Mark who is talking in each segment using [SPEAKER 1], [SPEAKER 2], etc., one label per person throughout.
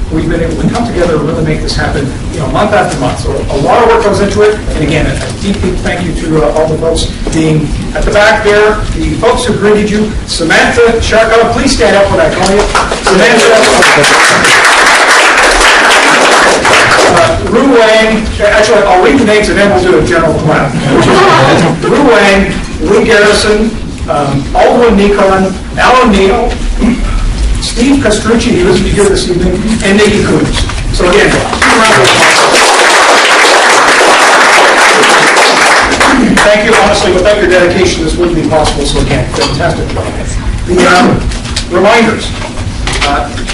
[SPEAKER 1] we've been able to come together and really make this happen, month after month. So a lot of work goes into it. And again, a deep thank you to all the folks being at the back there, the folks who greeted you. Samantha Sharko, please stand up when I call you. Samantha. Ru Wang, actually I'll read the names and then we'll do a general clap. Ru Wang, Lee Garrison, Aldwin Nikon, Alan Neal, Steve Castrucci, he was here this evening, and Nikki Coons. So again, thank you. Honestly, without your dedication, this wouldn't be possible. So again, fantastic. The reminders.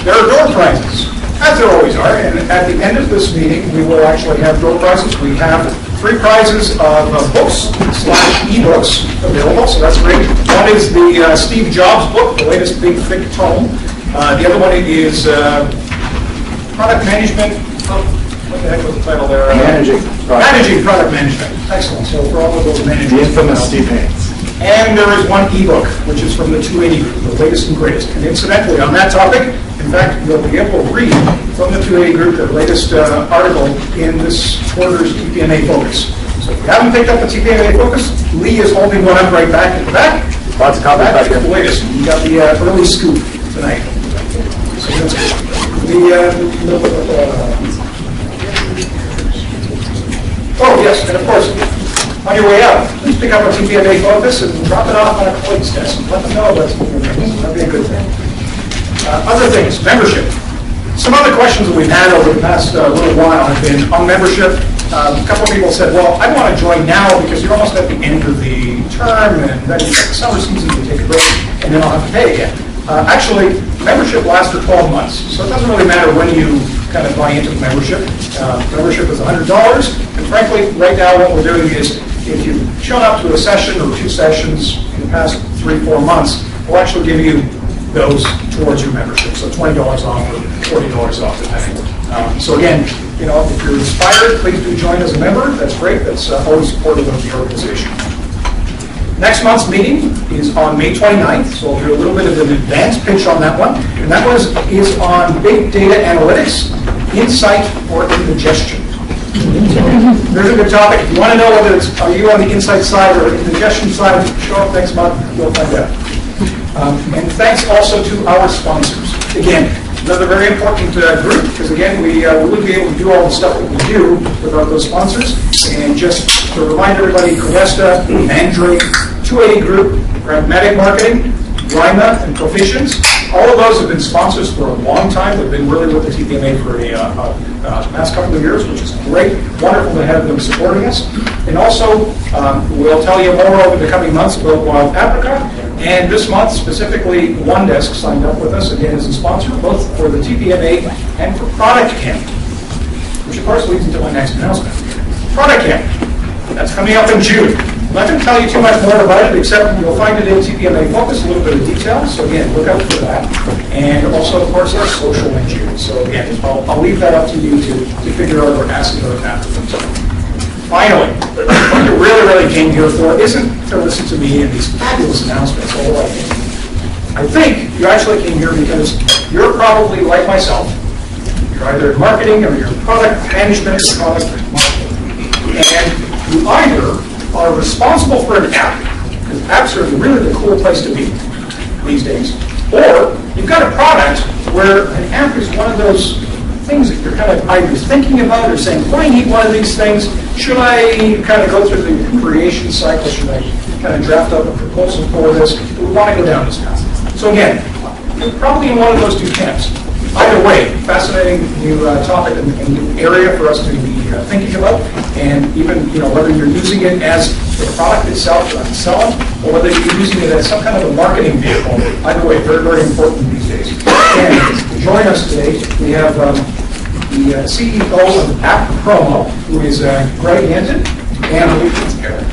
[SPEAKER 1] There are door prizes, as there always are, and at the end of this meeting, we will actually have door prizes. We have 3 prizes of books / e-books available, so that's great. One is the Steve Jobs book, the latest big thick tome. The other one is product management. What the heck was the title there?
[SPEAKER 2] Managing
[SPEAKER 1] product management. Excellent. So for all of those managers,
[SPEAKER 2] the infamous Steve Haynes.
[SPEAKER 1] And there is one ebook, which is from the 280 group, the latest and greatest. And incidentally, on that topic, in fact, you'll be able to read from the 280 group the latest article in this quarter's TPMA Focus. So if you haven't picked up the TPMA Focus, Lee is holding one up right back at the back.
[SPEAKER 2] Lots of copies back
[SPEAKER 1] there. The latest. We got the early scoop tonight. So that's oh, yes, and of course, on your way out, please pick up a TPMA Focus and drop it off on a colleague's desk and let them know that's that'd be a good thing. Other things, membership. Some other questions that we've had over the past little while have been on membership. A couple of people said, well, I want to join now because you're almost at the end of the term and then the summer season you take a break and then I'll have to pay again. Actually, membership lasts for 12 months, so it doesn't really matter when you kind of buy into the membership. Membership is $100, and frankly, right now what we're doing is if you've shown up to a session or 2 sessions in the past 3-4 months, we'll actually give you those towards your membership. So $20 off or $40 off, depending. So again, if you're inspired, please do join as a member. That's great. That's always supportive of the organization. Next month's meeting is on May 29th, so we'll do a little bit of an advanced pitch on that one. And that one is on big data analytics, insight, or indigestion. There's a good topic. If you want to know whether are you on the insight side or indigestion side, show up next month, you'll find out. And thanks also to our sponsors. Again, another very important group, because again, we wouldn't be able to do all the stuff that we do without those sponsors. And just to remind everybody, Covesta, Mandrake, 280 Group, Pragmatic Marketing, Rima, and Proficients, all of those have been sponsors for a long time. They've been really with the TPMA for the past couple of years, which is great. Wonderful to have them supporting us. And also, we'll tell you more over the coming months about Wild Apricot. And this month, specifically, OneDesk signed up with us, again, as a sponsor, both for the TPMA and for Product Camp, which of course leads into my next announcement. Product Camp, that's coming up in June. I'm not going to tell you too much more about it, except you'll find it in TPMA Focus, a little bit of detail. So again, look out for that. And also, of course, our social in June. So again, I'll leave that up to you to figure out or ask about afterwards. Finally, what you really came here for isn't to listen to me and these fabulous announcements, although I think you actually came here because you're probably like myself. You're either in marketing or you're in product management or product marketing. And you either are responsible for an app, because apps are really the cool place to be these days, or you've got a product where an app is one of those things that you're kind of either thinking about or saying, well, I need one of these things. Should I kind of go through the creation cycle? Should I kind of draft up a proposal for this? We want to go down this path. So again, you're probably in one of those 2 camps. Either way, fascinating new topic and new area for us to be thinking about, and even whether you're using it as the product itself to sell it, or whether you're using it as some kind of a marketing vehicle. Either way, very important these days. And to join us today, we have the CEO of App Promo, who is Greg Hinton, and Eric.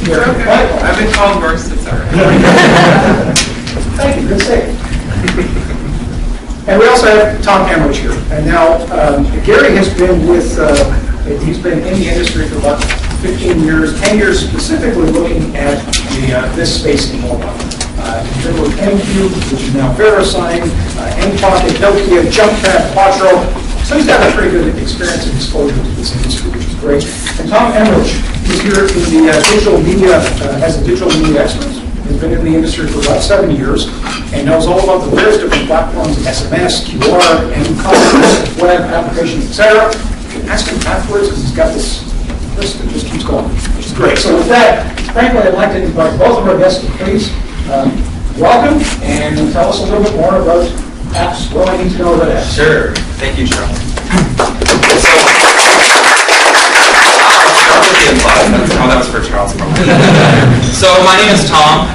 [SPEAKER 3] You're okay. I've been called worse, it's all right.
[SPEAKER 1] Thank you, good save. And we also have Tom Emmerich here. And now, Gary has been he's been in the industry for about 15 years, 10 years specifically looking at this space in mobile. There were MQ, which is now VeriSign, Enpocket, Nokia, JumpPad, Quattro. So he's got a pretty good experience and exposure to this industry, which is great. And Tom Emmerich is here in the digital media, as a digital media expert. He's been in the industry for about 7 years and knows all about the various different platforms, SMS, QR, e-commerce, web applications, etc. Ask him afterwards because he's got this list that just keeps going, which is great. So with that, frankly, I'd like to invite both of our guests to please welcome and tell us a little bit more about apps. What do I need to know about apps?
[SPEAKER 4] Sure. Thank you, Charles. That was for Charles. So my name is Tom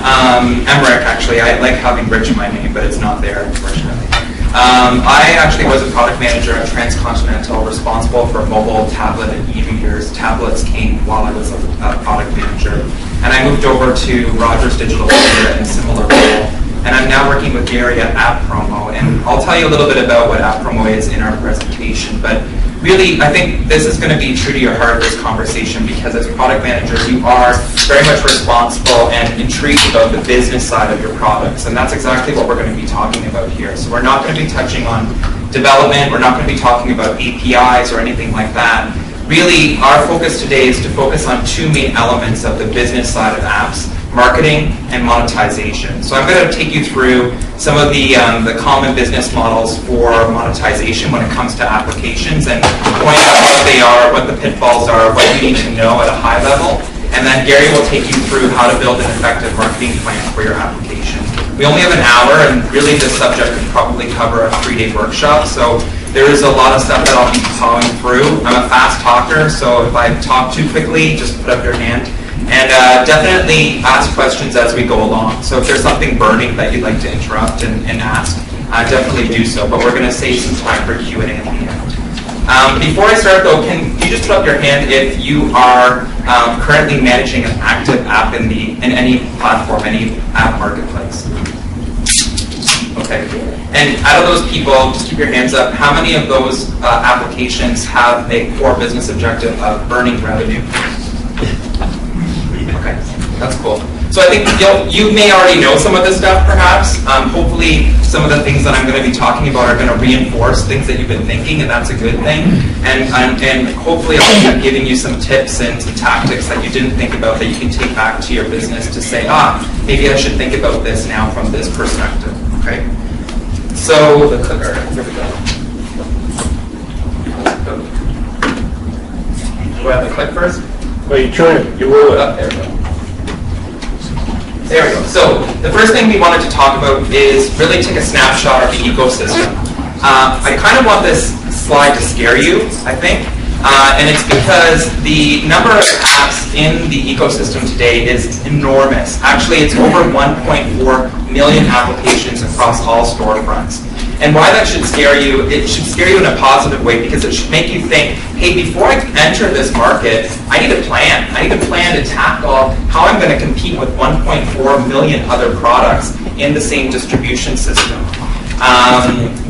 [SPEAKER 4] Emmerich, actually. I like having Rich in my name, but it's not there, unfortunately. I actually was a product manager at Transcontinental, responsible for mobile, tablet, and e-readers. Tablets came while I was a product manager. And I moved over to Rogers Digital Media in a similar role. And I'm now working with Gary at App Promo. And I'll tell you a little bit about what App Promo is in our presentation. But really, I think this is going to be true to your heart, this conversation, because as product managers, you are very much responsible and intrigued about the business side of your products. And that's exactly what we're going to be talking about here. So we're not going to be touching on development. We're not going to be talking about APIs or anything like that. Really, our focus today is to focus on two main elements of the business side of apps: marketing and monetization. So I'm going to take you through some of the common business models for monetization when it comes to applications and point out what they are, what the pitfalls are, what you need to know at a high level. And then Gary will take you through how to build an effective marketing plan for your application. We only have an hour, and really this subject could probably cover a 3-day workshop. So there is a lot of stuff that I'll be plowing through. I'm a fast talker, so if I talk too quickly, just put up your hand. And definitely ask questions as we go along. So if there's something burning that you'd like to interrupt and ask, definitely do so. But we're going to save some time for Q&A at the end. Before I start, though, can you just put up your hand if you are currently managing an active app in any platform, any app marketplace? Okay. And out of those people, just keep your hands up, how many of those applications have a core business objective of earning revenue? Okay, that's cool. So I think you may already know some of this stuff, perhaps. Hopefully, some of the things that I'm going to be talking about are going to reinforce things that you've been thinking, and that's a good thing. And hopefully, I'll be giving you some tips and some tactics that you didn't think about that you can take back to your business to say, maybe I should think about this now from this perspective. Okay. So the clicker. Here we go. Do I have the click first?
[SPEAKER 2] Well, you try it. You roll it up.
[SPEAKER 4] There we go. There we go. So the first thing we wanted to talk about is really take a snapshot of the ecosystem. I kind of want this slide to scare you, I think. And it's because the number of apps in the ecosystem today is enormous. Actually, it's over 1.4 million applications across all storefronts. And why that should scare you, it should scare you in a positive way because it should make you think, hey, before I enter this market, I need a plan. I need a plan to tackle how I'm going to compete with 1.4 million other products in the same distribution system.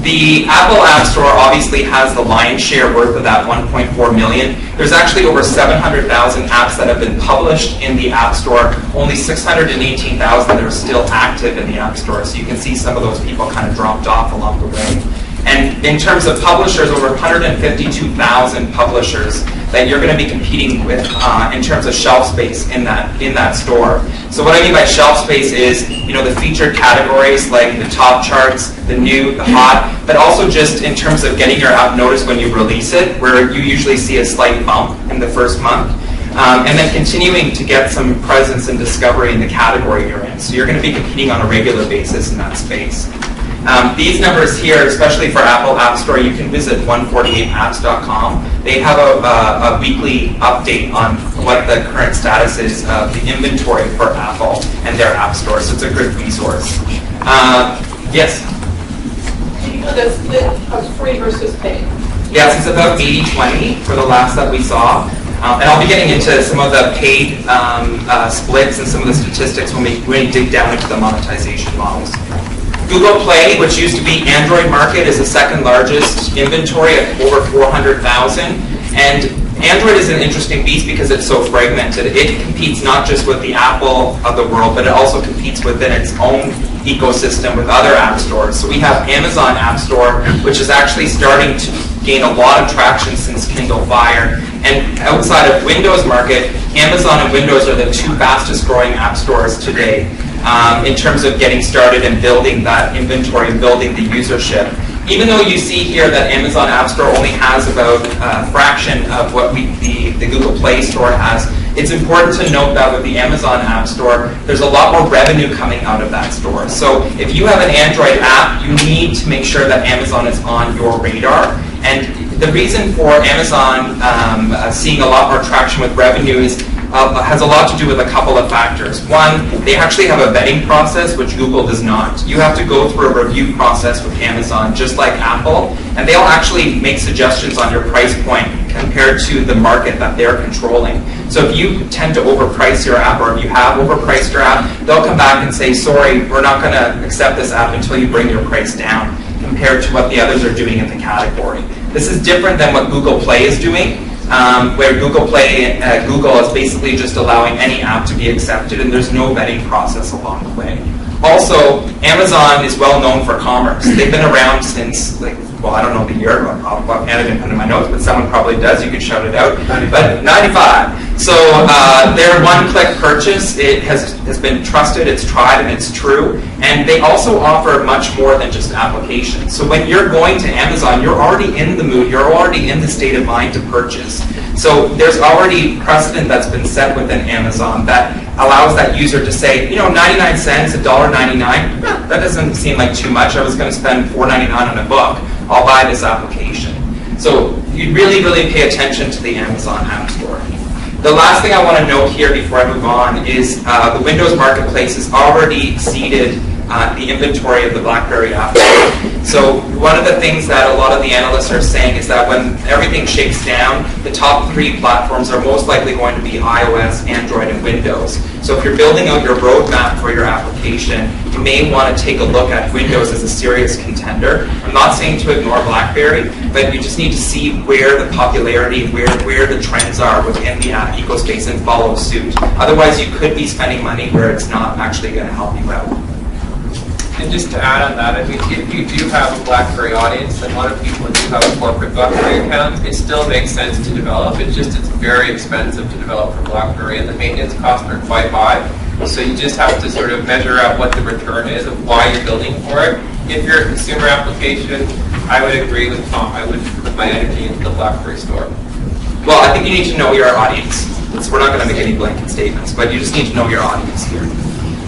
[SPEAKER 4] The Apple App Store obviously has the lion's share worth of that 1.4 million. There's actually over 700,000 apps that have been published in the App Store, only 618,000 that are still active in the App Store. So you can see some of those people kind of dropped off along the way. And in terms of publishers, over 152,000 publishers that you're going to be competing with in terms of shelf space in that store. So what I mean by shelf space is, the featured categories like the top charts, the new, the hot, but also just in terms of getting your app noticed when you release it, where you usually see a slight bump in the first month. And then continuing to get some presence and discovery in the category you're in. So you're going to be competing on a regular basis in that space. These numbers here, especially for Apple App Store, you can visit 148apps.com. They have a weekly update on what the current status is of the inventory for Apple and their App Store, so it's a good resource. Yes?
[SPEAKER 5] Do you know the split of free versus paid?
[SPEAKER 4] Yes, it's about 80-20 for the last that we saw. And I'll be getting into some of the paid splits and some of the statistics when we dig down into the monetization models. Google Play, which used to be Android market, is the second largest inventory at over 400,000. And Android is an interesting beast because it's so fragmented. It competes not just with the Apple of the world, but it also competes within its own ecosystem with other app stores. So we have Amazon App Store, which is actually starting to gain a lot of traction since Kindle Fire. And outside of Windows market, Amazon and Windows are the two fastest growing app stores today in terms of getting started and building that inventory and building the usership. Even though you see here that Amazon App Store only has about a fraction of what the Google Play Store has, it's important to note that with the Amazon App Store, there's a lot more revenue coming out of that store. So if you have an Android app, you need to make sure that Amazon is on your radar. And the reason for Amazon seeing a lot more traction with revenue is has a lot to do with a couple of factors. One, they actually have a vetting process, which Google does not. You have to go through a review process with Amazon, just like Apple, and they'll actually make suggestions on your price point compared to the market that they're controlling. So if you tend to overprice your app, or if you have overpriced your app, they'll come back and say, sorry, we're not going to accept this app until you bring your price down compared to what the others are doing in the category. This is different than what Google Play is doing. Where Google Play, Google is basically just allowing any app to be accepted, and there's no vetting process along the way. Also, Amazon is well known for commerce. They've been around since, I don't know the year, I didn't put in my notes, but someone probably does, you could shout it out. 95. But 95. So their one-click purchase, it has been trusted, it's tried, and it's true. And they also offer much more than just applications. So when you're going to Amazon, you're already in the mood, you're already in the state of mind to purchase. So there's already precedent that's been set within Amazon that allows that user to say, 99 cents, $1.99, that doesn't seem like too much. I was going to spend $4.99 on a book. I'll buy this application. So you really, really pay attention to the Amazon App Store. The last thing I want to note here before I move on is the Windows Marketplace has already exceeded the inventory of the BlackBerry App Store. So one of the things that a lot of the analysts are saying is that when everything shakes down, the top 3 platforms are most likely going to be iOS, Android, and Windows. So if you're building out your roadmap for your application, you may want to take a look at Windows as a serious contender. I'm not saying to ignore BlackBerry, but you just need to see where the popularity, where the trends are within the app ecospace and follow suit. Otherwise, you could be spending money where it's not actually going to help you out.
[SPEAKER 3] And just to add on that, I mean, if you do have a BlackBerry audience, and a lot of people do have a corporate BlackBerry account, it still makes sense to develop. It's very expensive to develop for BlackBerry, and the maintenance costs are quite high. So you just have to sort of measure out what the return is of why you're building for it. If you're a consumer application, I would agree with Tom. I would put my energy into the BlackBerry store.
[SPEAKER 4] Well, I think you need to know your audience. We're not going to make any blanket statements, but you just need to know your audience here.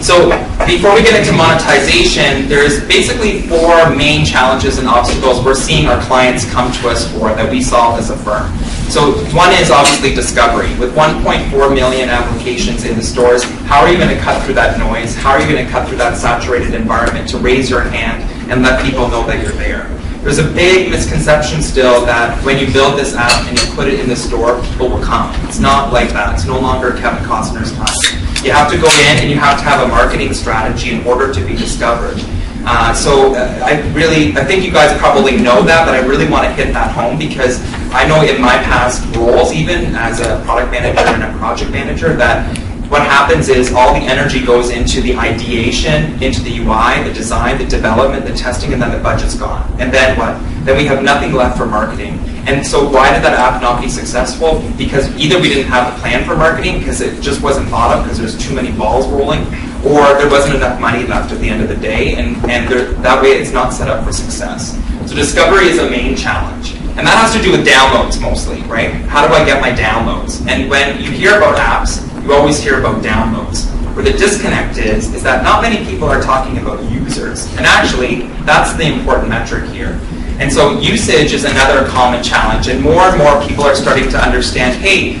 [SPEAKER 4] So before we get into monetization, there's basically 4 main challenges and obstacles we're seeing our clients come to us for that we solve as a firm. So one is obviously discovery. With 1.4 million applications in the stores, how are you going to cut through that noise? How are you going to cut through that saturated environment to raise your hand and let people know that you're there? There's a big misconception still that when you build this app and you put it in the store, people will come. It's not like that. It's no longer Kevin Costner's time. You have to go in and you have to have a marketing strategy in order to be discovered. I think you guys probably know that, but I really want to hit that home because I know in my past roles, even as a product manager and a project manager, that what happens is all the energy goes into the ideation, into the UI, the design, the development, the testing, and then the budget's gone. And then what? Then we have nothing left for marketing. And so why did that app not be successful? Because either we didn't have a plan for marketing because it just wasn't thought of because there's too many balls rolling, or there wasn't enough money left at the end of the day, and that way it's not set up for success. So discovery is a main challenge. And that has to do with downloads mostly, right? How do I get my downloads? And when you hear about apps, you always hear about downloads. Where the disconnect is that not many people are talking about users. And actually, that's the important metric here. And so usage is another common challenge. And more people are starting to understand, hey,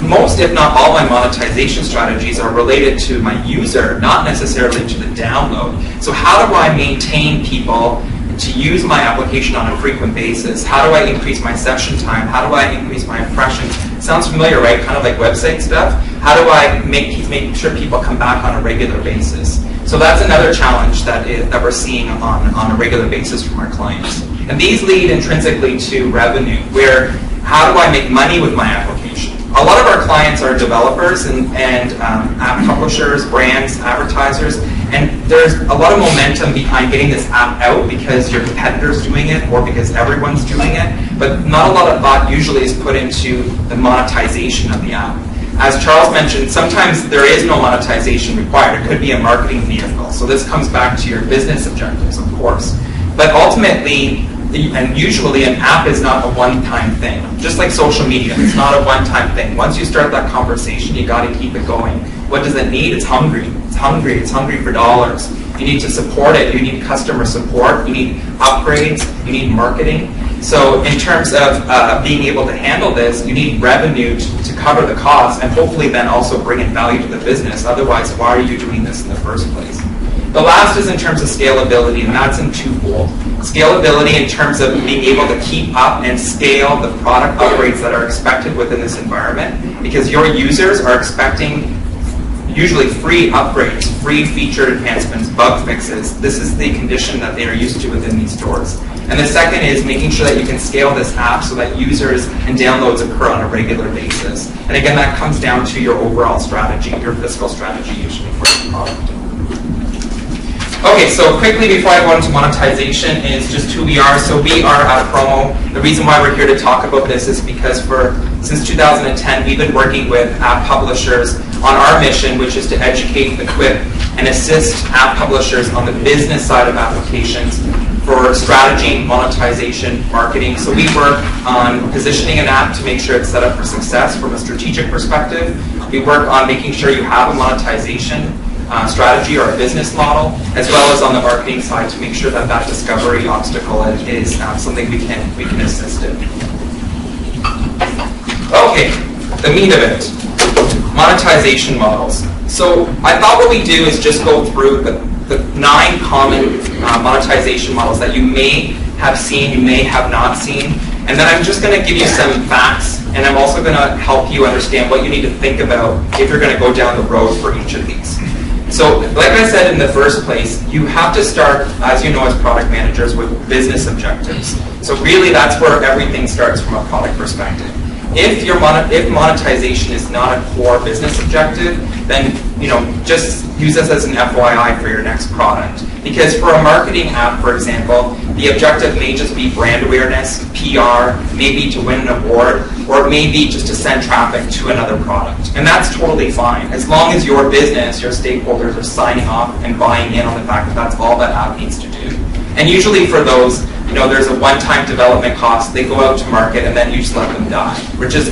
[SPEAKER 4] most, if not all, my monetization strategies are related to my user, not necessarily to the download. So how do I maintain people to use my application on a frequent basis? How do I increase my session time? How do I increase my impressions? Sounds familiar, right? Kind of like website stuff. How do I make sure people come back on a regular basis? So that's another challenge that we're seeing on a regular basis from our clients. And these lead intrinsically to revenue, where how do I make money with my application? A lot of our clients are developers and app publishers, brands, advertisers, and there's a lot of momentum behind getting this app out because your competitor's doing it or because everyone's doing it, but not a lot of thought usually is put into the monetization of the app. As Charles mentioned, sometimes there is no monetization required. It could be a marketing vehicle. So this comes back to your business objectives, of course. But ultimately, and usually an app is not a one-time thing. Just like social media, it's not a one-time thing. Once you start that conversation, you got to keep it going. What does it need? It's hungry. It's hungry. It's hungry for dollars. You need to support it. You need customer support. You need upgrades. You need marketing. So in terms of being able to handle this, you need revenue to cover the costs and hopefully then also bring in value to the business. Otherwise, why are you doing this in the first place? The last is in terms of scalability, and that's in twofold. Scalability in terms of being able to keep up and scale the product upgrades that are expected within this environment, because your users are expecting usually free upgrades, free feature enhancements, bug fixes. This is the condition that they are used to within these stores. And the second is making sure that you can scale this app so that users and downloads occur on a regular basis. And again, that comes down to your overall strategy, your fiscal strategy usually for the product. Okay, so quickly before I go into monetization is just who we are. So we are at Promo. The reason why we're here to talk about this is because since 2010, we've been working with app publishers on our mission, which is to educate, equip, and assist app publishers on the business side of applications for strategy, monetization, marketing. So we work on positioning an app to make sure it's set up for success from a strategic perspective. We work on making sure you have a monetization strategy or a business model, as well as on the marketing side to make sure that that discovery obstacle is something we can assist in. Okay, the meat of it, monetization models. So I thought what we do is just go through the 9 common monetization models that you may have seen, you may have not seen, and then I'm just going to give you some facts, and I'm also going to help you understand what you need to think about if you're going to go down the road for each of these. So, like I said in the first place, you have to start, as you know, as product managers, with business objectives. So really, that's where everything starts from a product perspective. If monetization is not a core business objective, then just use this as an FYI for your next product. Because for a marketing app, for example, the objective may just be brand awareness, PR, maybe to win an award, or it may be just to send traffic to another product. And that's totally fine, as long as your business, your stakeholders are signing off and buying in on the fact that that's all that app needs to do. And usually for those, there's a one-time development cost, they go out to market, and then you just let them die, which is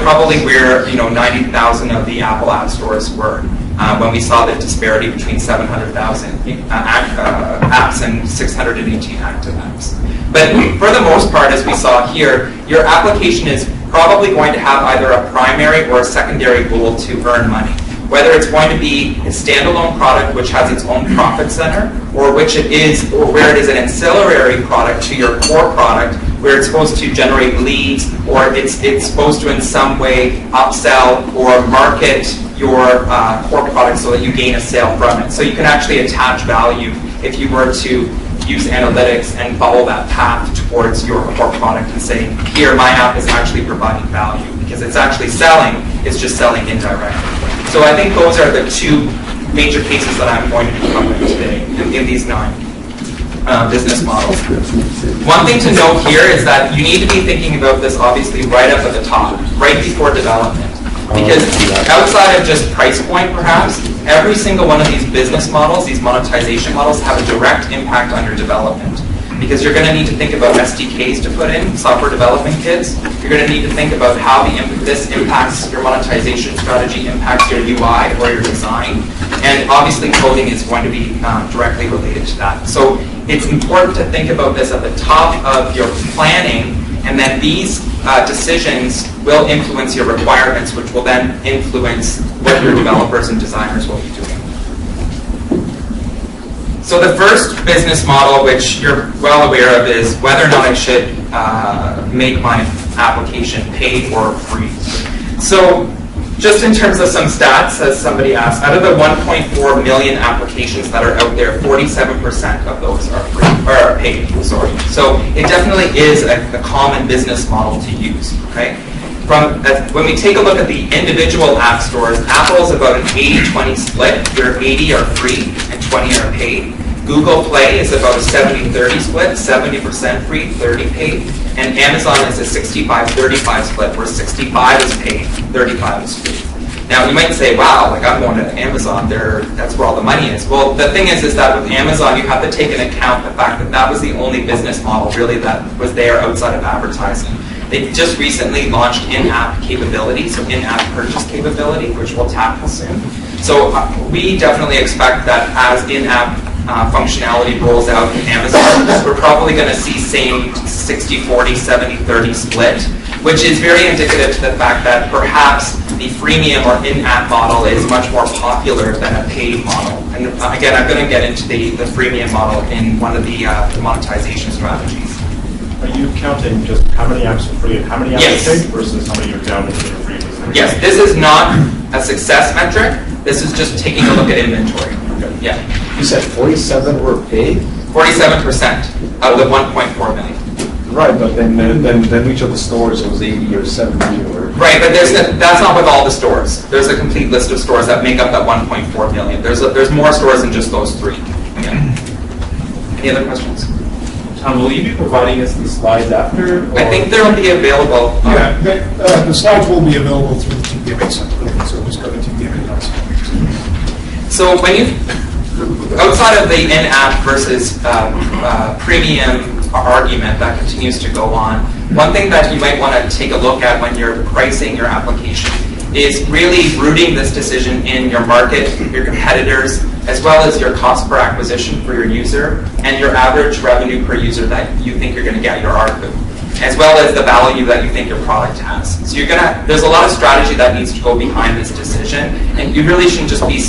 [SPEAKER 4] probably where 90,000 of the Apple App Stores were when we saw the disparity between 700,000 apps and 618 active apps. But for the most part, as we saw here, your application is probably going to have either a primary or a secondary goal to earn money. Whether it's going to be a standalone product which has its own profit center, or where it is an ancillary product to your core product, where it's supposed to generate leads, or it's supposed to in some way upsell or market your core product so that you gain a sale from it. So you can actually attach value if you were to use analytics and follow that path towards your core product and say, here, my app is actually providing value, because it's actually selling, it's just selling indirectly. So I think those are the 2 major cases that I'm going to be covering today in these 9 business models. One thing to note here is that you need to be thinking about this obviously right up at the top, right before development. Because outside of just price point perhaps, every single one of these business models, these monetization models, have a direct impact on your development. Because you're going to need to think about SDKs to put in, software development kits. You're going to need to think about how this impacts your monetization strategy, impacts your UI or your design. And obviously coding is going to be directly related to that. So it's important to think about this at the top of your planning, and then these decisions will influence your requirements, which will then influence what your developers and designers will be doing. So the first business model, which you're well aware of, is whether or not I should make my application paid or free. So Just in terms of some stats, as somebody asked, out of the 1.4 million applications that are out there, 47% of those are free, or are paid, sorry. So it definitely is a common business model to use, okay? When we take a look at the individual app stores, Apple is about an 80-20 split, where 80 are free and 20 are paid. Google Play is about a 70-30 split, 70% free, 30 paid. And Amazon is a 65-35 split, where 65 is paid, 35 is free. Now, you might say, wow, like I'm going to Amazon, that's where all the money is. Well, the thing is that with Amazon, you have to take into account the fact that that was the only business model, really, that was there outside of advertising. They just recently launched in-app capability, so in-app purchase capability, which we'll tackle soon. So we definitely expect that as in-app functionality rolls out in Amazon, we're probably going to see same 60-40, 70-30 split, which is very indicative to the fact that perhaps the freemium or in-app model is much more popular than a paid model. And again, I'm going to get into the freemium model in one of the monetization strategies.
[SPEAKER 6] Are you counting just how many apps are free and how many apps
[SPEAKER 4] Yes.
[SPEAKER 6] are paid versus how many are downloaded that are free?
[SPEAKER 4] Yes, this is not a success metric. This is just taking a look at inventory.
[SPEAKER 6] Okay.
[SPEAKER 4] Yeah.
[SPEAKER 7] You said 47 were paid?
[SPEAKER 4] 47% of the 1.4 million.
[SPEAKER 7] Right, but then each of the stores was 80 or 70 or...
[SPEAKER 4] Right, but that's not with all the stores. There's a complete list of stores that make up that 1.4 million. There's more stores than just those three. Yeah. Any other questions?
[SPEAKER 6] Tom, will you be providing us these slides after?
[SPEAKER 4] I think they'll be available.
[SPEAKER 1] Yeah, the slides will be available through the TPMA site, so just go to TPMA.com.
[SPEAKER 4] So when you, outside of the in-app versus premium argument that continues to go on, one thing that you might want to take a look at when you're pricing your application is really rooting this decision in your market, your competitors, as well as your cost per acquisition for your user and your average revenue per user that you think you're going to get, your ARPU, as well as the value that you think your product has. So there's a lot of strategy that needs to go behind this decision, and you really shouldn't just be,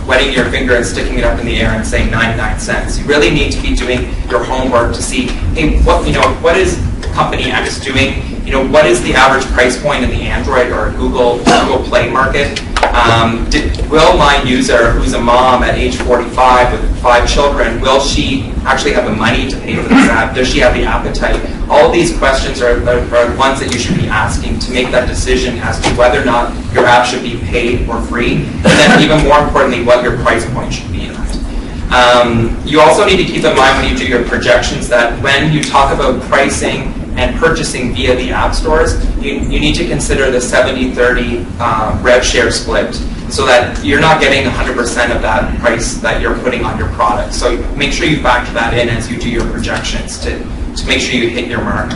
[SPEAKER 4] wetting your finger and sticking it up in the air and saying 99 cents. You really need to be doing your homework to see, hey, what is company X doing? What is the average price point in the Android or Google Play market? Will my user, who's a mom at age 45 with 5 children, will she actually have the money to pay for this app? Does she have the appetite? All of these questions are ones that you should be asking to make that decision as to whether or not your app should be paid or free, and then even more importantly, what your price point should be in that. You also need to keep in mind when you do your projections that when you talk about pricing and purchasing via the app stores, you need to consider the 70-30 rev share split so that you're not getting 100% of that price that you're putting on your product. So make sure you factor that in as you do your projections to make sure you hit your mark.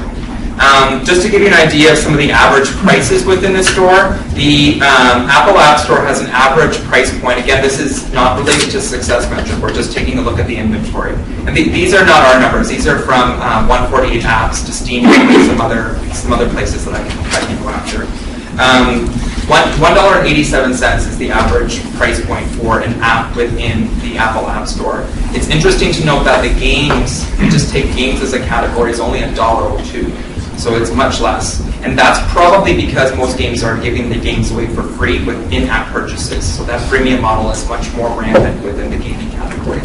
[SPEAKER 4] Just to give you an idea of some of the average prices within the store, the Apple App Store has an average price point. Again, this is not related to success metric. We're just taking a look at the inventory. And these are not our numbers. These are from 148 Apps to Steam and some other places that I can go after. $1.87 is the average price point for an app within the Apple App Store. It's interesting to note that the games, if you just take games as a category, is only $1.02. So it's much less. And that's probably because most games are giving the games away for free with in-app purchases. So that freemium model is much more rampant within the gaming category.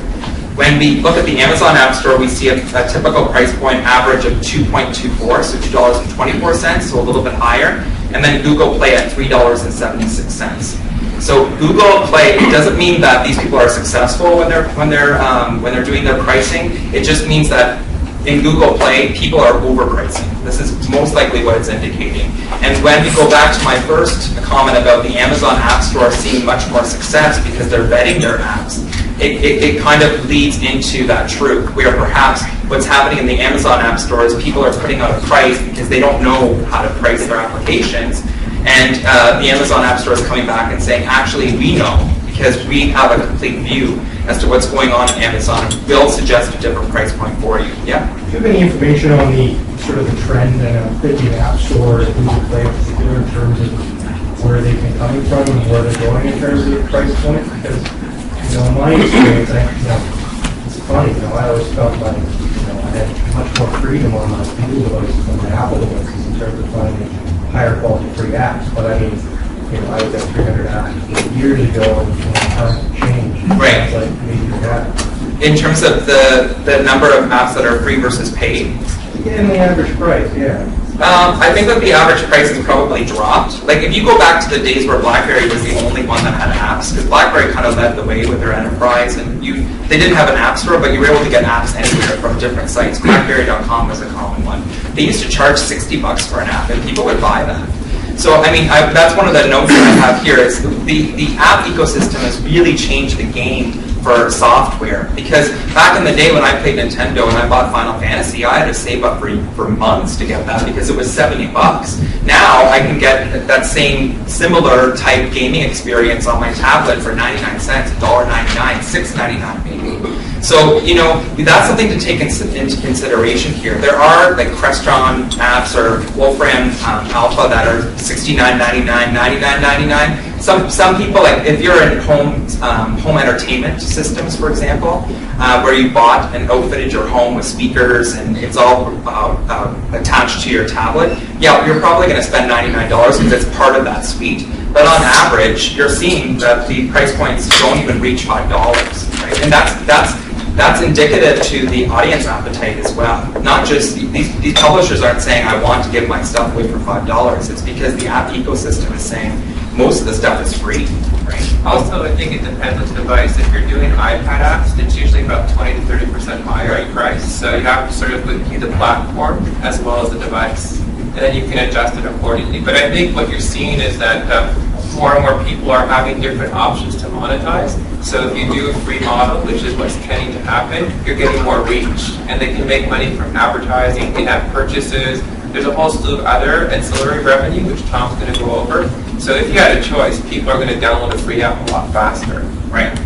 [SPEAKER 4] When we look at the Amazon App Store, we see a typical price point average of $2.24, so $2.24, so a little bit higher. And then Google Play at $3.76. So Google Play, it doesn't mean that these people are successful when they're doing their pricing. It just means that in Google Play, people are overpricing. This is most likely what it's indicating. And when we go back to my first comment about the Amazon App Store seeing much more success because they're vetting their apps, it kind of leads into that truth, where perhaps what's happening in the Amazon App Store is people are putting out a price because they don't know how to price their applications. And the Amazon App Store is coming back and saying, actually, we know, because we have a complete view as to what's going on in Amazon. We'll suggest a different price point for you. Yeah?
[SPEAKER 8] Do you have any information on the sort of the trend in the App Store and Google Play in particular in terms of where they've been coming from and where they're going in terms of the price point? Because, in my experience, it's funny, I always felt like, I had much more freedom on my Google devices than my Apple devices in terms of finding higher quality free apps. But I mean, I was at 300 apps years ago, and times have changed.
[SPEAKER 4] Right.
[SPEAKER 8] It's like major gap.
[SPEAKER 4] In terms of the number of apps that are free versus paid,
[SPEAKER 8] And the average price, yeah.
[SPEAKER 4] I think that the average price has probably dropped. Like if you go back to the days where BlackBerry was the only one that had apps, because BlackBerry kind of led the way with their enterprise, and they didn't have an app store, but you were able to get apps anywhere from different sites. BlackBerry.com was a common one. They used to charge $60 for an app, and people would buy that. So I mean, that's one of the notes that I have here is the app ecosystem has really changed the game for software, because back in the day when I played Nintendo and I bought Final Fantasy, I had to save up for months to get that because it was $70. Now I can get that same similar type gaming experience on my tablet for 99 cents, $1.99, $6.99 maybe. So, that's something to take into consideration here. There are like Crestron apps or Wolfram Alpha that are $69.99, $99.99. Some people, like if you're in home entertainment systems, for example, where you bought and outfitted your home with speakers and it's all attached to your tablet, yeah, you're probably going to spend $99 because it's part of that suite. But on average, you're seeing that the price points don't even reach $5, right? And that's indicative to the audience appetite as well. Not just these publishers aren't saying I want to give my stuff away for $5. It's because the app ecosystem is saying most of the stuff is free, right?
[SPEAKER 3] Also, I think it depends on the device. If you're doing iPad apps, it's usually about 20 to 30% higher in price. So you have to sort of look at the platform as well as the device, and then you can adjust it accordingly. But I think what you're seeing is that more and more people are having different options to monetize. So if you do a free model, which is what's tending to happen, you're getting more reach. And they can make money from advertising, in-app purchases. There's a whole slew of other ancillary revenue, which Tom's going to go over. So if you had a choice, people are going to download a free app a lot faster.
[SPEAKER 4] Right.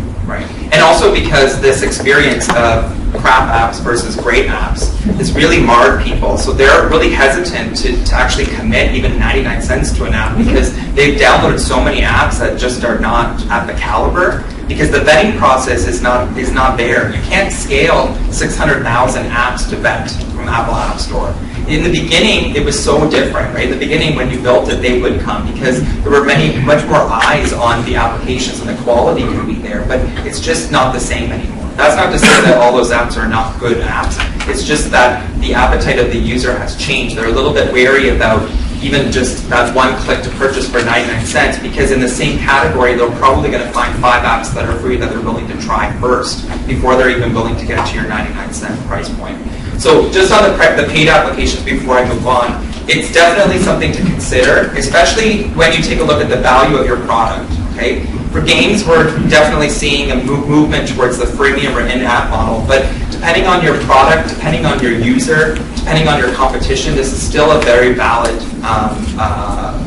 [SPEAKER 4] And also because this experience of crap apps versus great apps has really marred people. So they're really hesitant to actually commit even 99 cents to an app because they've downloaded so many apps that just are not at the caliber, because the vetting process is not there. You can't scale 600,000 apps to vet from Apple App Store. In the beginning, it was so different, right? In the beginning, when you built it, they would come because there were much more eyes on the applications and the quality could be there, but it's just not the same anymore. That's not to say that all those apps are not good apps. It's just that the appetite of the user has changed. They're a little bit wary about even just that one click to purchase for 99 cents, because in the same category, they're probably going to find 5 apps that are free that they're willing to try first before they're even willing to get to your 99 cent price point. So just on the paid applications before I move on, it's definitely something to consider, especially when you take a look at the value of your product. Okay, for games, we're definitely seeing a movement towards the freemium or in-app model, but depending on your product, depending on your user, depending on your competition, this is still a very valid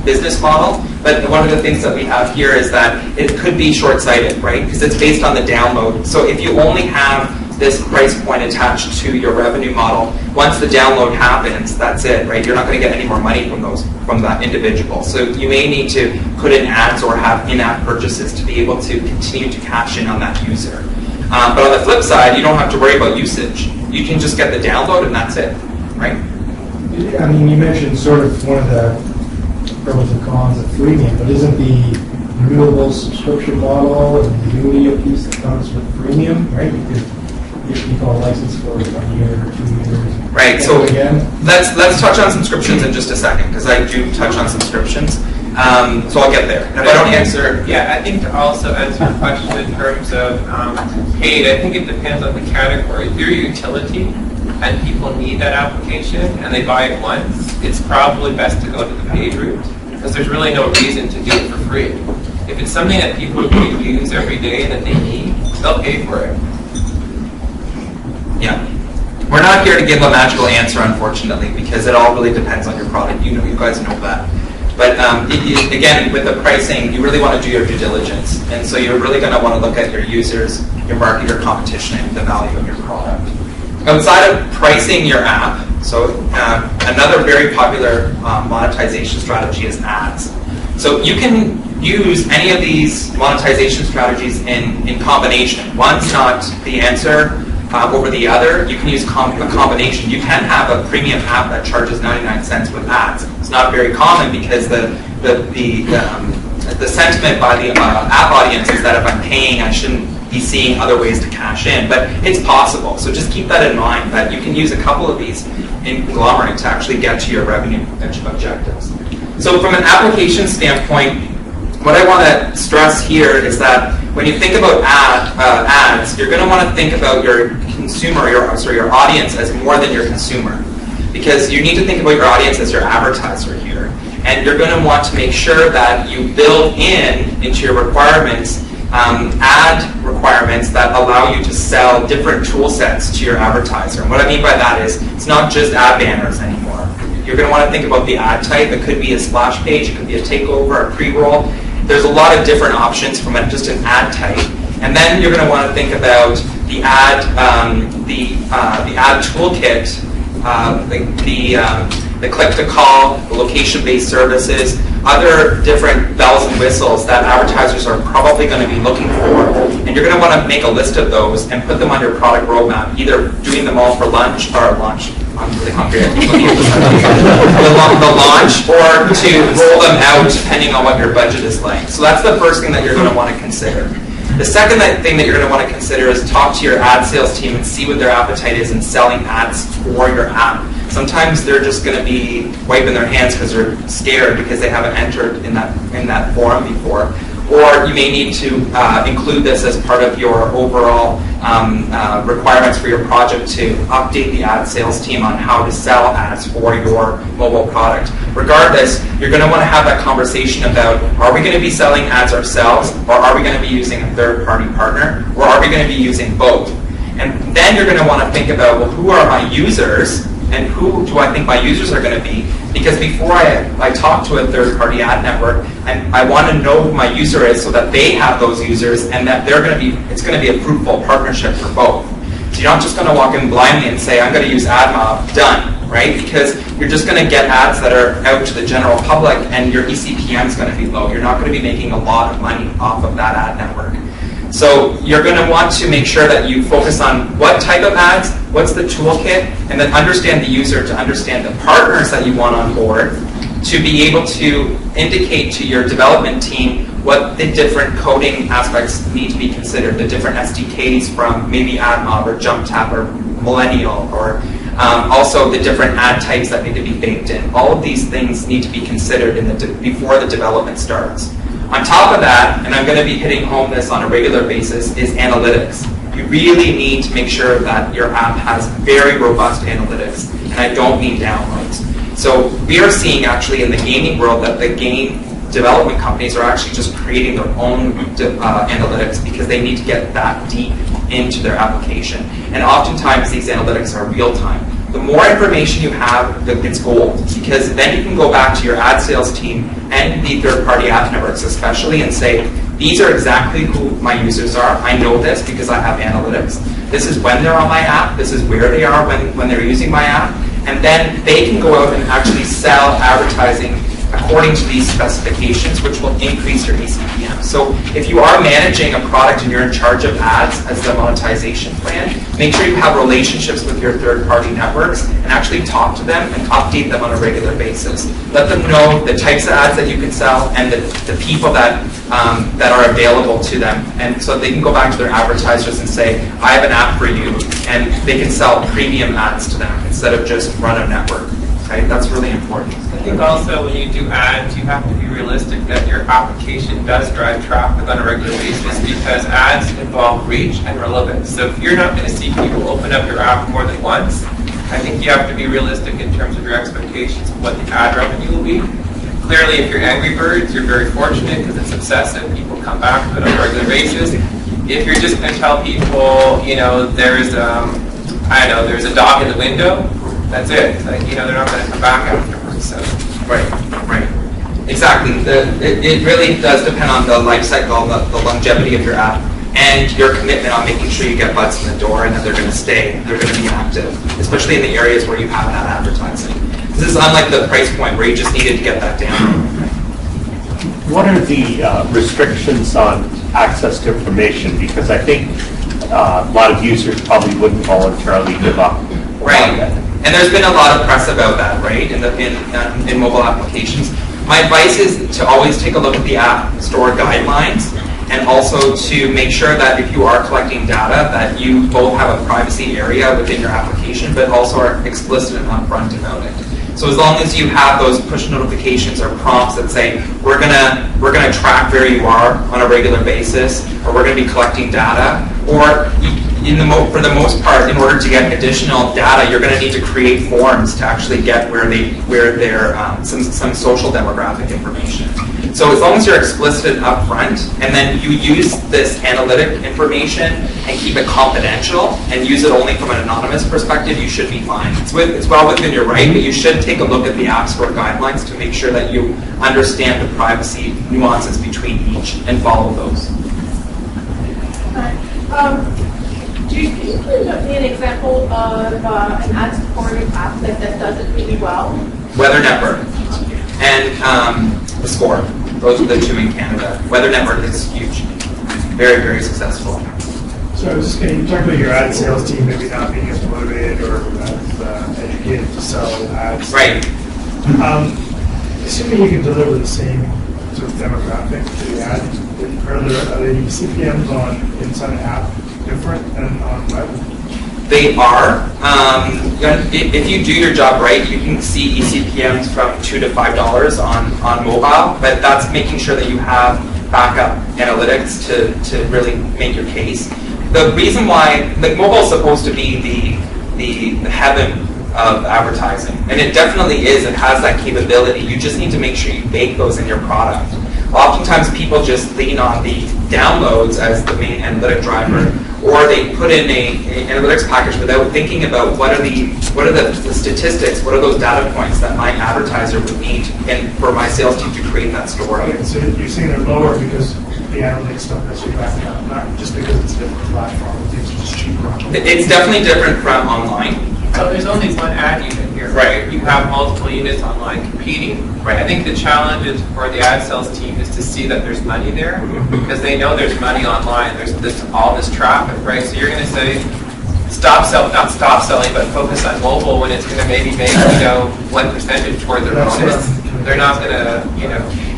[SPEAKER 4] business model. But one of the things that we have here is that it could be short-sighted, right? Because it's based on the download. So if you only have this price point attached to your revenue model, once the download happens, that's it, right? You're not going to get any more money from that individual. So you may need to put in ads or have in-app purchases to be able to continue to cash in on that user. But on the flip side, you don't have to worry about usage. You can just get the download and that's it, right?
[SPEAKER 8] I mean, you mentioned sort of one of the pros and cons of freemium, but isn't the renewable subscription model and the annuity a piece that comes with freemium, right? You could give people a license for 1 year or 2 years.
[SPEAKER 4] Right. So let's touch on subscriptions in just a second, because I do touch on subscriptions. So I'll get there. And if I don't answer,
[SPEAKER 3] I think to also answer your question in terms of paid, I think it depends on the category. If you're a utility and people need that application and they buy it once, it's probably best to go to the paid route, because there's really no reason to do it for free. If it's something that people use every day and that they need, they'll pay for it.
[SPEAKER 4] yeah. We're not here to give a magical answer, unfortunately, because it all really depends on your product. You guys know that. But again, with the pricing, you really want to do your due diligence. And so you're really going to want to look at your users, your market, your competition, and the value of your product. Outside of pricing your app, so another very popular monetization strategy is ads. So you can use any of these monetization strategies in combination. One's not the answer over the other. You can use a combination. You can have a premium app that charges 99 cents with ads. It's not very common because the the sentiment by the app audience is that if I'm paying, I shouldn't be seeing other ways to cash in, but it's possible. So just keep that in mind, that you can use a couple of these in conglomerate to actually get to your revenue objectives. So from an application standpoint, what I want to stress here is that when you think about ads, you're going to want to think about your consumer, your audience as more than your consumer, because you need to think about your audience as your advertiser here, and you're going to want to make sure that you build into your requirements ad requirements that allow you to sell different tool sets to your advertiser. And what I mean by that is it's not just ad banners anymore. You're going to want to think about the ad type. It could be a splash page, it could be a takeover, a pre-roll. There's a lot of different options from just an ad type. And then you're going to want to think about the ad toolkit, the click-to-call, the location-based services, other different bells and whistles that advertisers are probably going to be looking for. And you're going to want to make a list of those and put them on your product roadmap, either doing them all for lunch, I'm really hungry, the launch, or to roll them out depending on what your budget is like. So that's the first thing that you're going to want to consider. The second thing that you're going to want to consider is talk to your ad sales team and see what their appetite is in selling ads for your app. Sometimes they're just going to be wiping their hands because they're scared because they haven't entered in that forum before. Or you may need to include this as part of your overall requirements for your project to update the ad sales team on how to sell ads for your mobile product. Regardless, you're going to want to have that conversation about, are we going to be selling ads ourselves, or are we going to be using a third-party partner, or are we going to be using both? And then you're going to want to think about, well, who are my users, and who do I think my users are going to be? Because before I talk to a third-party ad network, I want to know who my user is so that they have those users, and that it's going to be a fruitful partnership for both. So you're not just going to walk in blindly and say, I'm going to use AdMob, done, right? Because you're just going to get ads that are out to the general public, and your eCPM is going to be low. You're not going to be making a lot of money off of that ad network. So you're going to want to make sure that you focus on what type of ads, what's the toolkit, and then understand the user to understand the partners that you want on board, to be able to indicate to your development team what the different coding aspects need to be considered, the different SDKs from maybe AdMob or JumpTap or Millennial, or also the different ad types that need to be baked in. All of these things need to be considered before the development starts. On top of that, and I'm going to be hitting home this on a regular basis, is analytics. You really need to make sure that your app has very robust analytics, and I don't mean downloads. So we are seeing actually in the gaming world that the game development companies are actually just creating their own analytics because they need to get that deep into their application. And oftentimes these analytics are real time. The more information you have, it's gold, because then you can go back to your ad sales team and the third-party ad networks especially and say, these are exactly who my users are. I know this because I have analytics. This is when they're on my app. This is where they are when they're using my app. And then they can go out and actually sell advertising according to these specifications, which will increase your eCPM. So if you are managing a product and you're in charge of ads as the monetization plan, make sure you have relationships with your third-party networks and actually talk to them and update them on a regular basis. Let them know the types of ads that you can sell and the people that are available to them. And so they can go back to their advertisers and say, I have an app for you, and they can sell premium ads to them instead of just run a network. Okay? That's really important.
[SPEAKER 3] I think also when you do ads, you have to be realistic that your application does drive traffic on a regular basis, because ads involve reach and relevance. So if you're not going to see people open up your app more than once, I think you have to be realistic in terms of your expectations of what the ad revenue will be. Clearly, if you're Angry Birds, you're very fortunate because it's obsessive. People come back to it on a regular basis. If you're just going to tell people, there's a dog in the window, that's it. Like, they're not going to come back afterwards. So.
[SPEAKER 4] Right. Exactly. It really does depend on the life cycle, the longevity of your app, and your commitment on making sure you get butts in the door and that they're going to stay, they're going to be active, especially in the areas where you have that advertising. This is unlike the price point where you just needed to get that down.
[SPEAKER 6] What are the restrictions on access to information? Because I think a lot of users probably wouldn't voluntarily give up.
[SPEAKER 4] Right. And there's been a lot of press about that, right, in mobile applications. My advice is to always take a look at the App Store guidelines, and also to make sure that if you are collecting data, that you both have a privacy area within your application, but also are explicit and upfront about it. So as long as you have those push notifications or prompts that say, we're gonna track where you are on a regular basis, or we're gonna be collecting data, or for the most part, in order to get additional data, you're going to need to create forms to actually get where their some social demographic information. So as long as you're explicit and upfront, and then you use this analytic information and keep it confidential and use it only from an anonymous perspective, you should be fine. It's well within your right, but you should take a look at the App Store guidelines to make sure that you understand the privacy nuances between each and follow those.
[SPEAKER 5] Can you give me an example of an ad-supported app that does it really well?
[SPEAKER 4] Weather Network and the Score. Those are the two in Canada. Weather Network is huge. Very, very successful.
[SPEAKER 9] So I was just going to talk about your ad sales team maybe not being as motivated or as educated to sell ads.
[SPEAKER 4] Right.
[SPEAKER 9] Assuming you can deliver the same sort of demographic to the ad, are the CPMs on inside an app different than on web?
[SPEAKER 4] They are. If you do your job right, you can see eCPMs from $2 to $5 on mobile, but that's making sure that you have backup analytics to really make your case. The reason why, mobile is supposed to be the heaven of advertising, and it definitely is. It has that capability. You just need to make sure you bake those in your product. Oftentimes people just lean on the downloads as the main analytic driver, or they put in an analytics package without thinking about what are the statistics, what are those data points that my advertiser would need and for my sales team to create that story.
[SPEAKER 9] Okay, so you're saying they're lower because the analytics stuff that's your background, not just because it's a different platform, it's just cheaper.
[SPEAKER 4] It's definitely different from online.
[SPEAKER 3] So there's only one ad unit here.
[SPEAKER 4] Right.
[SPEAKER 3] You have multiple units online competing.
[SPEAKER 4] Right.
[SPEAKER 3] I think the challenge is for the ad sales team is to see that there's money there, because they know there's money online. There's all this traffic, right? So you're going to say, not stop selling, but focus on mobile when it's going to maybe make, what percentage toward their bonus. They're not going to,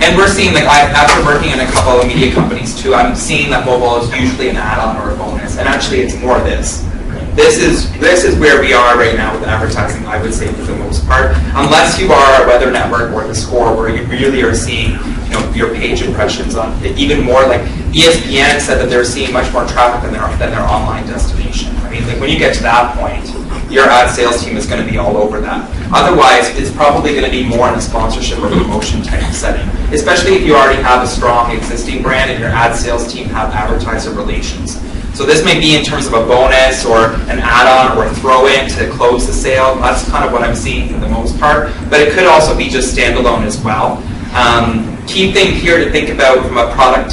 [SPEAKER 4] And we're seeing, after working in a couple of media companies too, I'm seeing that mobile is usually an add-on or a bonus, and actually it's more this. This is where we are right now with advertising, I would say, for the most part. Unless you are a Weather Network or the Score, where you really are seeing your page impressions on even more. Like ESPN said that they're seeing much more traffic than their online destination. I mean, when you get to that point, your ad sales team is going to be all over that. Otherwise, it's probably going to be more in a sponsorship or promotion type setting, especially if you already have a strong existing brand and your ad sales team have advertiser relations. So this may be in terms of a bonus or an add-on or a throw-in to close the sale. That's kind of what I'm seeing for the most part. But it could also be just standalone as well. Key thing here to think about from a product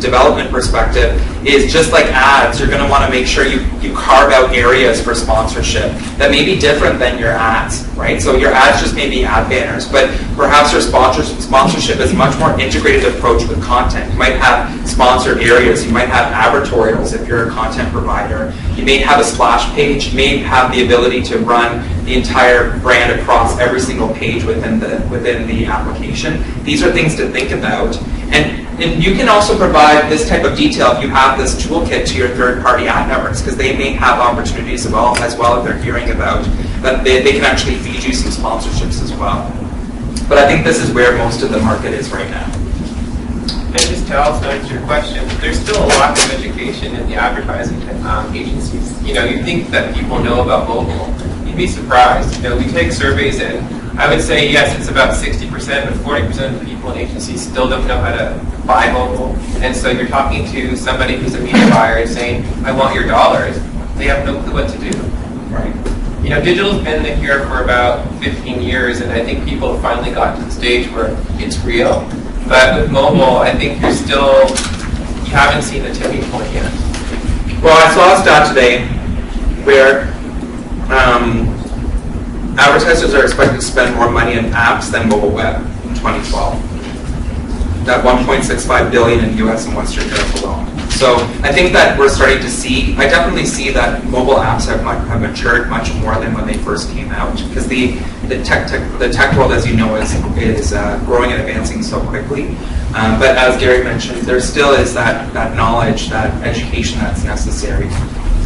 [SPEAKER 4] development perspective is just like ads, you're going to want to make sure you carve out areas for sponsorship that may be different than your ads, right? So your ads just may be ad banners, but perhaps your sponsorship is a much more integrated approach with content. You might have sponsored areas, you might have advertorials if you're a content provider, you may have a splash page, you may have the ability to run the entire brand across every single page within the application. These are things to think about. And you can also provide this type of detail if you have this toolkit to your third-party ad networks, because they may have opportunities as well if they're hearing about that they can actually feed you some sponsorships as well. But I think this is where most of the market is right now.
[SPEAKER 3] And just to also answer your question, there's still a lack of education in the advertising agencies. You think that people know about mobile. You'd be surprised. We take surveys and I would say, yes, it's about 60%, but 40% of the people in agencies still don't know how to buy mobile. And so you're talking to somebody who's a media buyer and saying, I want your dollars. They have no clue what to do. Right. Digital's been here for about 15 years, and I think people have finally gotten to the stage where it's real. But with mobile, I think you haven't seen the tipping point yet.
[SPEAKER 4] Well, I saw a stat today where advertisers are expected to spend more money on apps than mobile web in 2012. That $1.65 billion in U.S. and Western Europe alone. So I think that we're starting to see, I definitely see that mobile apps have matured much more than when they first came out, because the tech world, as you know, is growing and advancing so quickly. But as Gary mentioned, there still is that knowledge, that education that's necessary.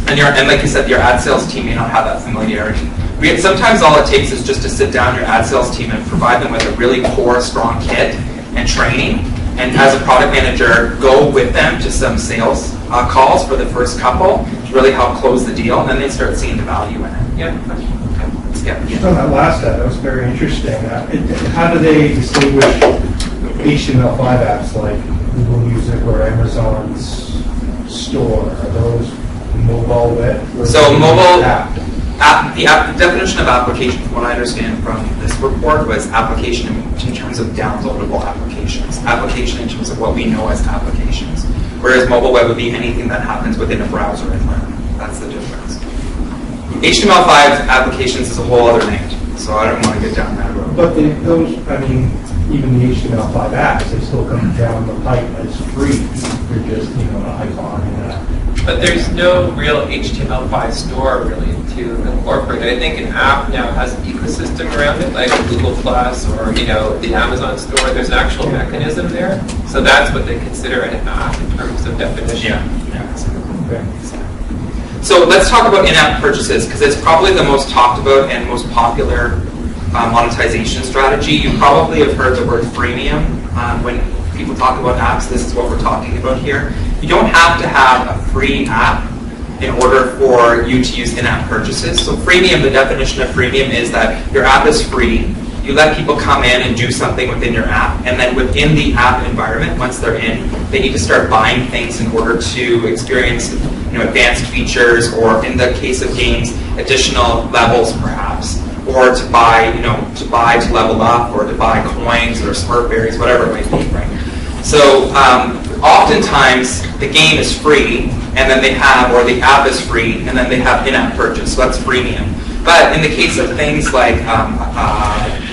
[SPEAKER 4] And like you said, your ad sales team may not have that familiarity. Sometimes all it takes is just to sit down your ad sales team and provide them with a really core, strong kit and training. And as a product manager, go with them to some sales calls for the first couple to really help close the deal, and then they start seeing the value in it. Yeah.
[SPEAKER 8] Just on that last ad, that was very interesting. How do they distinguish HTML5 apps like Google Music or Amazon's store? Are those mobile web?
[SPEAKER 4] So mobile the definition of application, from what I understand from this report, was application in terms of downloadable applications. Application in terms of what we know as applications. Whereas mobile web would be anything that happens within a browser environment. That's the difference. HTML5 applications is a whole other thing, so I don't want to get down that road.
[SPEAKER 8] But even the HTML5 apps, they still come down the pipe as free. They're just, an icon and
[SPEAKER 3] But there's no real HTML5 store really to incorporate. I think an app now has an ecosystem around it, like Google Plus or the Amazon store. There's an actual mechanism there, so that's what they consider an app in terms of definition.
[SPEAKER 4] So let's talk about in-app purchases, because it's probably the most talked about and most popular monetization strategy. You probably have heard the word freemium when people talk about apps. This is what we're talking about here. You don't have to have a free app in order for you to use in-app purchases. So freemium, the definition of freemium is that your app is free. You let people come in and do something within your app, and then within the app environment, once they're in, they need to start buying things in order to experience advanced features, or in the case of games, additional levels perhaps, or to buy to level up, or to buy coins or Smurf berries, whatever it might be, right? So oftentimes the game is free, and then or the app is free, and then they have in-app purchase, so that's freemium. But in the case of things like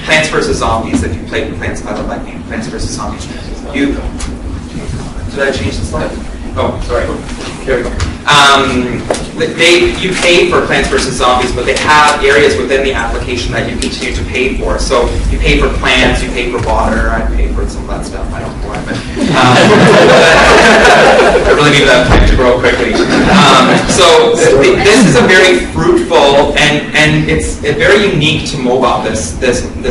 [SPEAKER 4] Plants vs. Zombies, if you played Plants vs. Zombies, did I change the slide? Oh, sorry. Here we go. You pay for Plants vs. Zombies, but they have areas within the application that you continue to pay for. So you pay for plants, you pay for water. I pay for some of that stuff. I don't know why, but I really need that plant to grow quickly. So this is a very fruitful and it's very unique to mobile. This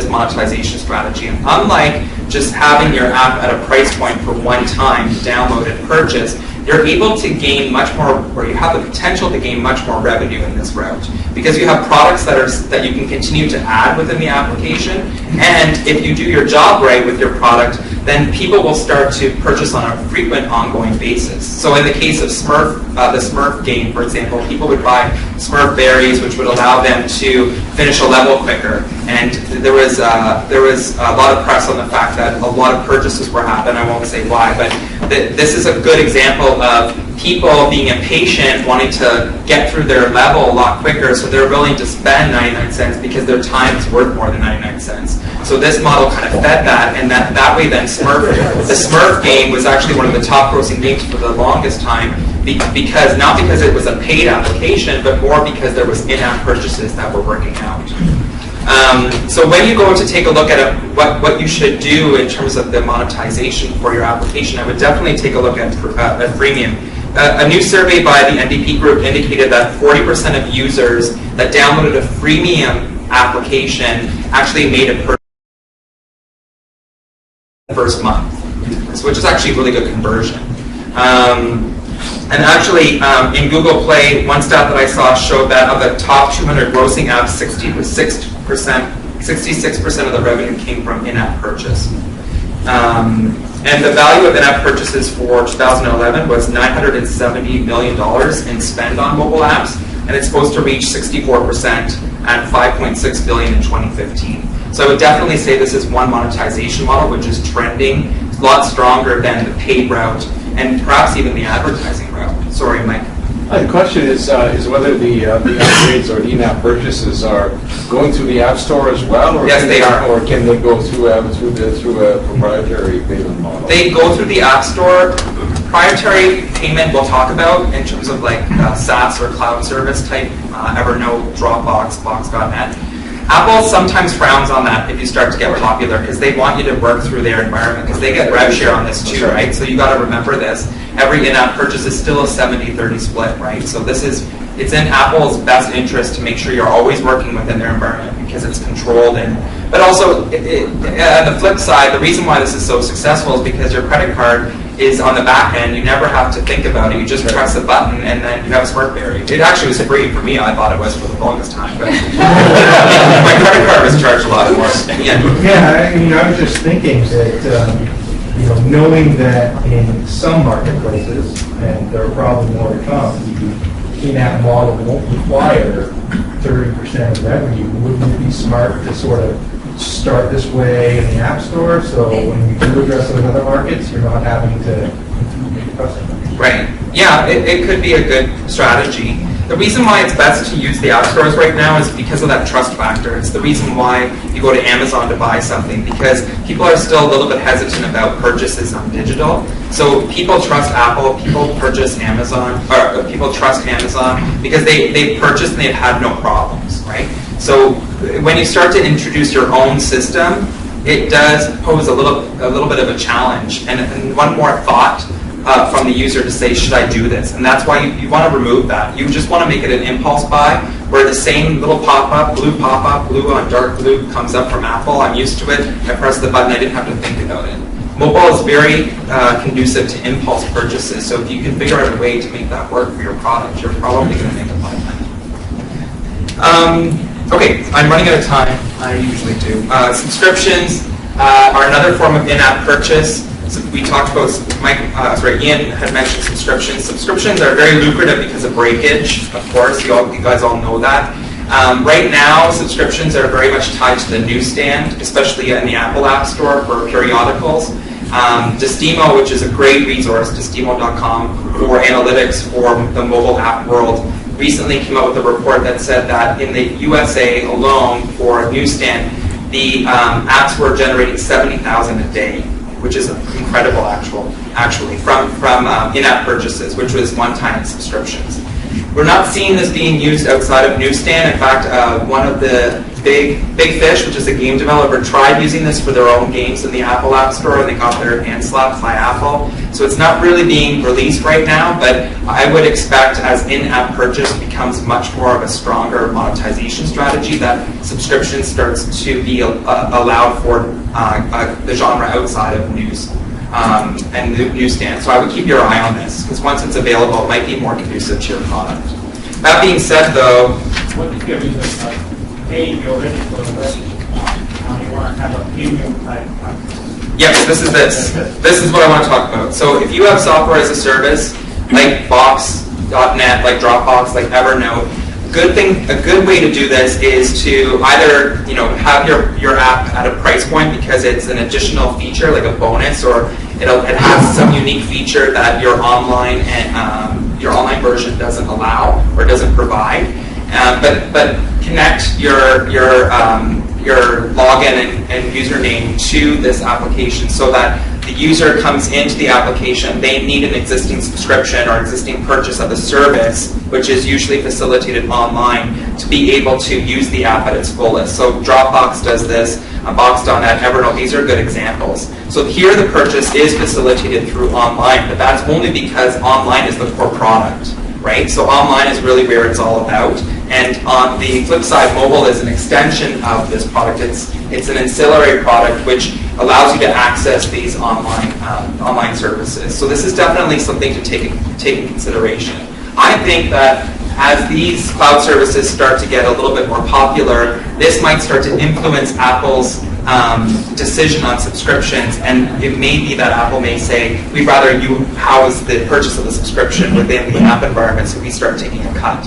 [SPEAKER 4] monetization strategy, and unlike just having your app at a price point for one time download and purchase, you're able to gain much more, or you have the potential to gain much more revenue in this route, because you have products that you can continue to add within the application, and if you do your job right with your product, then people will start to purchase on a frequent, ongoing basis. So in the case of the Smurf game, for example, people would buy Smurf berries, which would allow them to finish a level quicker. And there was a lot of press on the fact that a lot of purchases were happening. I won't say why, but this is a good example of people being impatient, wanting to get through their level a lot quicker, so they're willing to spend 99 cents because their time is worth more than 99 cents. So this model kind of fed that, and that way then the Smurf game was actually one of the top grossing games for the longest time, because not because it was a paid application, but more because there was in-app purchases that were working out. So when you go to take a look at what you should do in terms of the monetization for your application, I would definitely take a look at freemium. A new survey by the NDP group indicated that 40% of users that downloaded a freemium application actually made a purchase the first month, which is actually a really good conversion. And actually, in Google Play, one stat that I saw showed that of the top 200 grossing apps, 66% of the revenue came from in-app purchase. And the value of in-app purchases for 2011 was $970 million in spend on mobile apps, and it's supposed to reach 64% at $5.6 billion in 2015. So I would definitely say this is one monetization model which is trending a lot stronger than the paid route and perhaps even the advertising route. Sorry, Mike.
[SPEAKER 2] The question is whether the upgrades or the in-app purchases are going through the App Store as well, or
[SPEAKER 4] yes, they are.
[SPEAKER 2] Or can they go through a proprietary payment model?
[SPEAKER 4] They go through the App Store proprietary payment we'll talk about in terms of like SaaS or cloud service type, Evernote, Dropbox, Box.net. Apple sometimes frowns on that if you start to get popular because they want you to work through their environment because they get rev share on this too, right? So you got to remember this. Every in-app purchase is still a 70-30 split, right? So it's in Apple's best interest to make sure you're always working within their environment because it's controlled. But also, on the flip side, the reason why this is so successful is because your credit card is on the back end. You never have to think about it. You just press a button and then you have SmartBerry. It actually was free for me. I thought it was for the longest time, but my credit card was charged a lot more.
[SPEAKER 8] Yeah, I was just thinking that, knowing that in some marketplaces, and there are probably more to come, the in-app model won't require 30% of revenue. Wouldn't it be smart to sort of start this way in the App Store, so when you do address those other markets, you're not having to make customers?
[SPEAKER 4] Right. Yeah, it could be a good strategy. The reason why it's best to use the app stores right now is because of that trust factor. It's the reason why you go to Amazon to buy something, because people are still a little bit hesitant about purchases on digital. So people trust Apple, people trust Amazon because they've purchased and they've had no problems, right? So when you start to introduce your own system, it does pose a little bit of a challenge. And one more thought from the user to say, should I do this? And that's why you want to remove that. You just want to make it an impulse buy where the same little pop-up, blue on dark blue comes up from Apple. I'm used to it. I press the button. I didn't have to think about it. Mobile is very conducive to impulse purchases. So if you can figure out a way to make that work for your product, you're probably going to make a lot of money. Okay, I'm running out of time. I usually do. Subscriptions are another form of in-app purchase. So we talked about, Ian had mentioned subscriptions. Subscriptions are very lucrative because of breakage, of course. You guys all know that. Right now, subscriptions are very much tied to the newsstand, especially in the Apple App Store for periodicals. Destimo, which is a great resource, destimo.com, for analytics for the mobile app world, recently came out with a report that said that in the USA alone for newsstand, the apps were generating 70,000 a day, which is incredible actually from in-app purchases, which was one-time subscriptions. We're not seeing this being used outside of newsstand. In fact, one of the Big Fish, which is a game developer, tried using this for their own games in the Apple App Store, and they got their hand slapped by Apple. So it's not really being released right now, but I would expect as in-app purchase becomes much more of a stronger monetization strategy, that subscription starts to be allowed for the genre outside of news and the newsstand. So I would keep your eye on this, because once it's available, it might be more conducive to your product. That being said, though,
[SPEAKER 10] what if you're paying your rent for the rest, you want to have a premium type?
[SPEAKER 4] yes, this is this. This is what I want to talk about. So if you have software as a service, like Box.net, like Dropbox, like Evernote, a good way to do this is to either have your app at a price point because it's an additional feature, like a bonus, or it has some unique feature that your online version doesn't allow or doesn't provide. But connect your login and username to this application so that the user comes into the application, they need an existing subscription or existing purchase of the service, which is usually facilitated online, to be able to use the app at its fullest. So Dropbox does this, Box.net, Evernote, these are good examples. So here the purchase is facilitated through online, but that's only because online is the core product, right? So online is really where it's all about. And on the flip side, mobile is an extension of this product. It's an ancillary product which allows you to access these online services. So this is definitely something to take in consideration. I think that as these cloud services start to get a little bit more popular, this might start to influence Apple's decision on subscriptions, and it may be that Apple may say, we'd rather you house the purchase of the subscription within the app environment, so we start taking a cut.